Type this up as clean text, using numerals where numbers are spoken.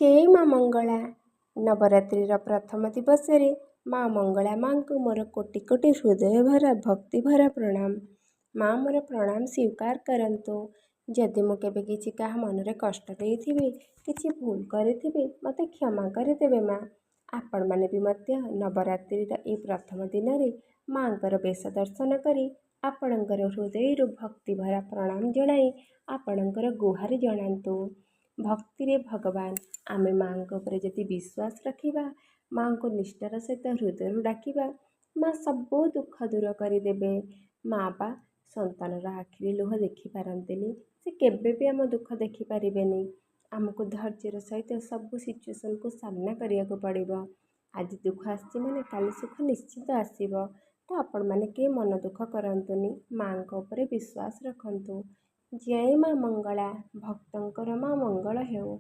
ଜୟ ମା ମଙ୍ଗଳା। ନବରାତ୍ରିର ପ୍ରଥମ ଦିବସରେ ମା ମଙ୍ଗଳା ମାଙ୍କୁ ମୋର କୋଟି କୋଟି ହୃଦୟ ଭରା ଭକ୍ତି ଭରା ପ୍ରଣାମ। ମା ମୋର ପ୍ରଣାମ ସ୍ୱୀକାର କରନ୍ତୁ। ଯଦି ମୁଁ କେବେ କିଛି କାହା ମନରେ କଷ୍ଟ ଦେଇଥିବି, କିଛି ଭୁଲ କରିଥିବି, ମୋତେ କ୍ଷମା କରିଦେବେ ମା। ଆପଣମାନେ ବି ମଧ୍ୟ ନବରାତ୍ରିର ଏହି ପ୍ରଥମ ଦିନରେ ମାଙ୍କର ବେଶ ଦର୍ଶନ କରି ଆପଣଙ୍କର ହୃଦୟରୁ ଭକ୍ତି ଭରା ପ୍ରଣାମ ଜଣାଇ ଆପଣଙ୍କର ଗୁହାରି ଜଣାନ୍ତୁ। ଭକ୍ତିରେ ଭଗବାନ। ଆମେ ମାଙ୍କ ଉପରେ ଯଦି ବିଶ୍ୱାସ ରଖିବା, ମାଙ୍କୁ ନିଷ୍ଠାର ସହିତ ହୃଦୟରୁ ଡାକିବା, ମା ସବୁ ଦୁଃଖ ଦୂର କରିଦେବେ। ମା ବା ସନ୍ତାନର ଆଖିରେ ଲୁହ ଦେଖିପାରନ୍ତିନି, ସେ କେବେ ବି ଆମ ଦୁଃଖ ଦେଖିପାରିବେନି। ଆମକୁ ଧୈର୍ଯ୍ୟର ସହିତ ସବୁ ସିଚୁଏସନକୁ ସାମ୍ନା କରିବାକୁ ପଡ଼ିବ। ଆଜି ଦୁଃଖ ଆସିଛି ମାନେ କାଲି ସୁଖ ନିଶ୍ଚିତ ଆସିବ। ତ ଆପଣମାନେ କିଏ ମନ ଦୁଃଖ କରନ୍ତୁନି, ମାଙ୍କ ଉପରେ ବିଶ୍ୱାସ ରଖନ୍ତୁ। ଜୟ ମା ମଙ୍ଗଳା। ଭକ୍ତଙ୍କର ମା ମଙ୍ଗଳ ହେଉ।